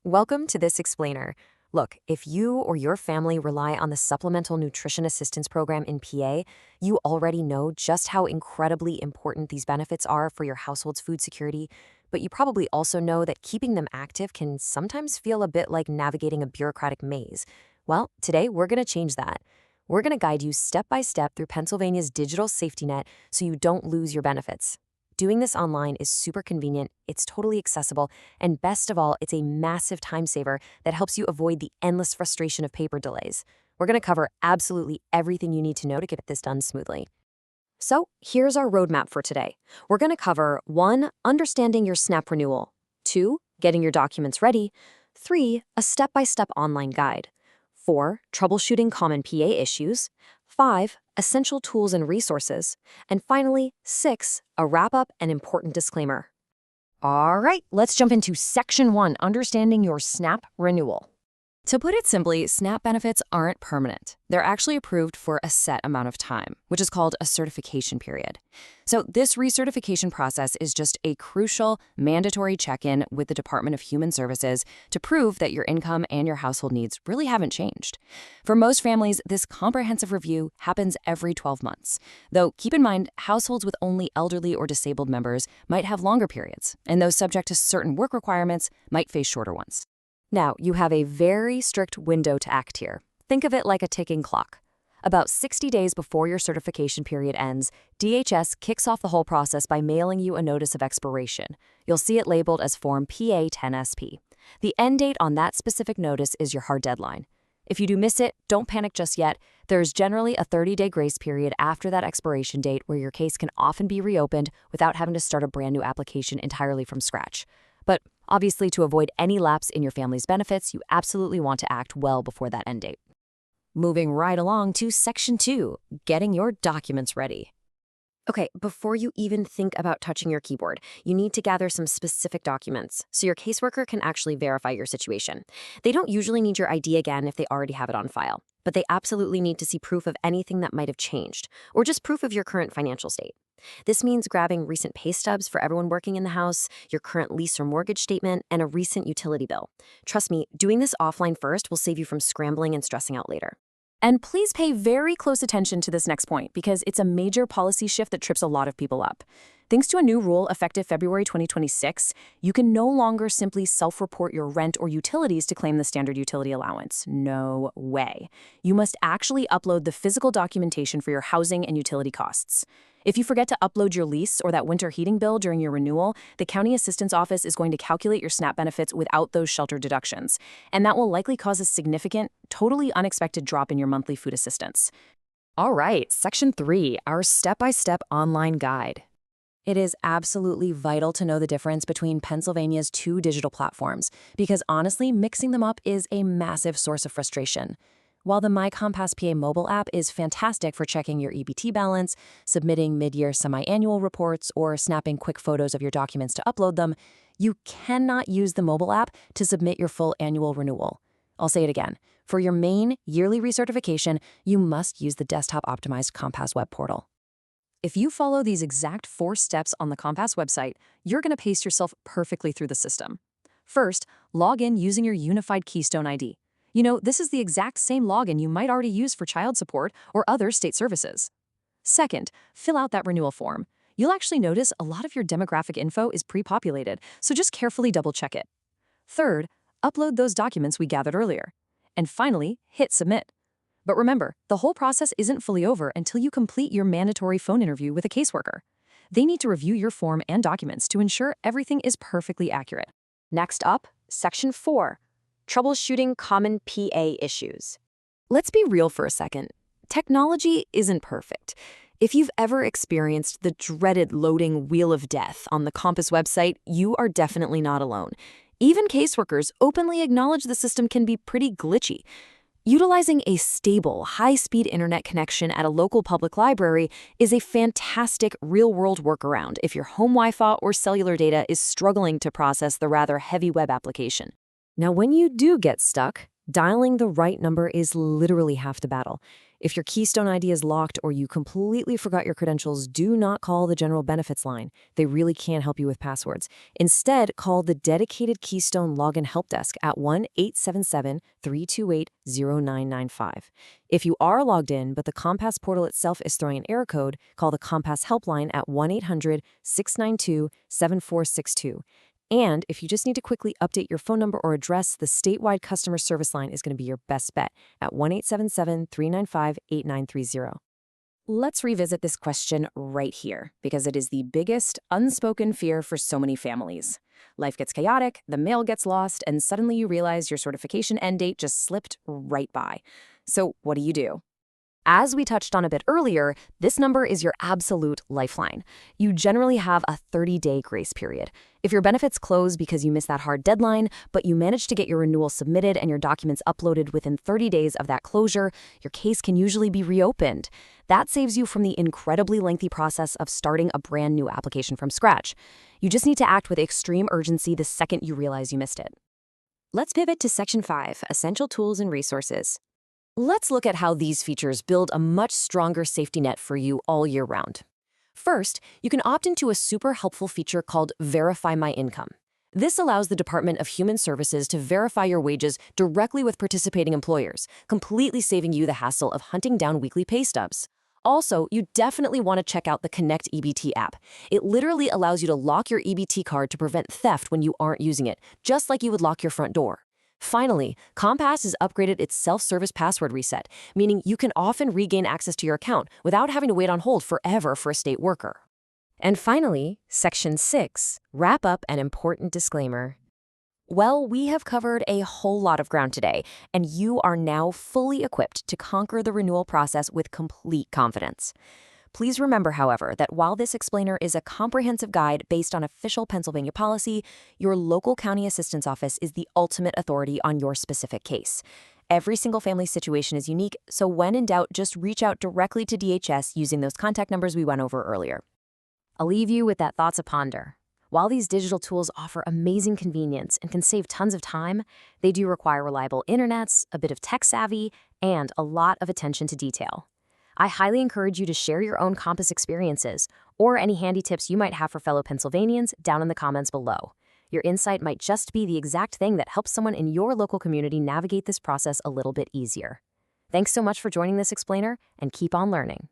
Welcome to this explainer. Look, if you or your family rely on the Supplemental Nutrition Assistance Program in PA, you already know just how incredibly important these benefits are for your household's food security, but you probably also know that keeping them active can sometimes feel a bit like navigating a bureaucratic maze. Well, today we're going to change that. We're going to guide you step by step through Pennsylvania's digital safety net so you don't lose your benefits. Doing this online is super convenient, it's totally accessible, and best of all, it's a massive time saver that helps you avoid the endless frustration of paper delays. We're going to cover absolutely everything you need to know to get this done smoothly. So here's our roadmap for today. We're going to cover 1. Understanding your SNAP renewal, 2. Getting your documents ready, 3. A step-by-step online guide, 4. Troubleshooting common PA issues, 5. Essential tools and resources, and finally, 6. A wrap-up and important disclaimer. All right, let's jump into Section 1, Understanding your SNAP renewal. To put it simply, SNAP benefits aren't permanent. They're actually approved for a set amount of time, which is called a certification period. So this recertification process is just a crucial, mandatory check-in with the Department of Human Services to prove that your income and your household needs really haven't changed. For most families, this comprehensive review happens every 12 months. Though keep in mind, households with only elderly or disabled members might have longer periods, and those subject to certain work requirements might face shorter ones. Now, you have a very strict window to act here. Think of it like a ticking clock. About 60 days before your certification period ends, DHS kicks off the whole process by mailing you a notice of expiration. You'll see it labeled as Form PA-10SP. The end date on that specific notice is your hard deadline. If you do miss it, don't panic just yet. There's generally a 30-day grace period after that expiration date where your case can often be reopened without having to start a brand new application entirely from scratch. But obviously, to avoid any lapse in your family's benefits, you absolutely want to act well before that end date. Moving right along to Section 2, Getting your documents ready. Okay, before you even think about touching your keyboard, you need to gather some specific documents so your caseworker can actually verify your situation. They don't usually need your ID again if they already have it on file, but they absolutely need to see proof of anything that might have changed, or just proof of your current financial state. This means grabbing recent pay stubs for everyone working in the house, your current lease or mortgage statement, and a recent utility bill. Trust me, doing this offline first will save you from scrambling and stressing out later. And please pay very close attention to this next point because it's a major policy shift that trips a lot of people up. Thanks to a new rule effective February 2026, you can no longer simply self-report your rent or utilities to claim the standard utility allowance. No way. You must actually upload the physical documentation for your housing and utility costs. If you forget to upload your lease or that winter heating bill during your renewal, the County Assistance Office is going to calculate your SNAP benefits without those shelter deductions, and that will likely cause a significant, totally unexpected drop in your monthly food assistance. All right, Section 3, our step-by-step online guide. It is absolutely vital to know the difference between Pennsylvania's 2 digital platforms, because honestly, mixing them up is a massive source of frustration. While the My Compass PA mobile app is fantastic for checking your EBT balance, submitting mid-year semi-annual reports, or snapping quick photos of your documents to upload them, you cannot use the mobile app to submit your full annual renewal. I'll say it again. For your main yearly recertification, you must use the desktop-optimized Compass web portal. If you follow these exact 4 steps on the Compass website, you're going to pace yourself perfectly through the system. First, log in using your unified Keystone ID. You know, this is the exact same login you might already use for child support or other state services. Second, fill out that renewal form. You'll actually notice a lot of your demographic info is pre-populated, so just carefully double-check it. Third, upload those documents we gathered earlier. And finally, hit submit. But remember, the whole process isn't fully over until you complete your mandatory phone interview with a caseworker. They need to review your form and documents to ensure everything is perfectly accurate. Next up, Section 4. Troubleshooting common PA issues. Let's be real for a second. Technology isn't perfect. If you've ever experienced the dreaded loading wheel of death on the Compass website, you are definitely not alone. Even caseworkers openly acknowledge the system can be pretty glitchy. Utilizing a stable, high-speed internet connection at a local public library is a fantastic real-world workaround if your home Wi-Fi or cellular data is struggling to process the rather heavy web application. Now, when you do get stuck, Dialing the right number is literally half the battle. If your Keystone ID is locked or you completely forgot your credentials, do not call the general benefits line. They really can't help you with passwords. Instead, call the dedicated Keystone login help desk at 1-877-328-0995. If you are logged in, but the Compass portal itself is throwing an error code, call the Compass helpline at 1-800-692-7462. And if you just need to quickly update your phone number or address, the statewide customer service line is going to be your best bet at 1-877-395-8930. Let's revisit this question right here, because it is the biggest unspoken fear for so many families. Life gets chaotic, the mail gets lost, and suddenly you realize your certification end date just slipped right by. So what do you do? As we touched on a bit earlier, this number is your absolute lifeline. You generally have a 30-day grace period. If your benefits close because you missed that hard deadline, but you managed to get your renewal submitted and your documents uploaded within 30 days of that closure, your case can usually be reopened. That saves you from the incredibly lengthy process of starting a brand new application from scratch. You just need to act with extreme urgency the second you realize you missed it. Let's pivot to Section 5, Essential Tools and Resources. Let's look at how these features build a much stronger safety net for you all year round. First, you can opt into a super helpful feature called Verify My Income. This allows the Department of Human Services to verify your wages directly with participating employers, completely saving you the hassle of hunting down weekly pay stubs. Also, you definitely want to check out the Connect EBT app. It literally allows you to lock your EBT card to prevent theft when you aren't using it, just like you would lock your front door. Finally, Compass has upgraded its self-service password reset, meaning you can often regain access to your account without having to wait on hold forever for a state worker. And finally, Section 6, Wrap Up an Important Disclaimer. Well, we have covered a whole lot of ground today, and you are now fully equipped to conquer the renewal process with complete confidence. Please remember, however, that while this explainer is a comprehensive guide based on official Pennsylvania policy, your local county assistance office is the ultimate authority on your specific case. Every single family situation is unique, so when in doubt, just reach out directly to DHS using those contact numbers we went over earlier. I'll leave you with that thought to ponder. While these digital tools offer amazing convenience and can save tons of time, they do require reliable internets, a bit of tech savvy, and a lot of attention to detail. I highly encourage you to share your own Compass experiences or any handy tips you might have for fellow Pennsylvanians down in the comments below. Your insight might just be the exact thing that helps someone in your local community navigate this process a little bit easier. Thanks so much for joining this explainer, and keep on learning.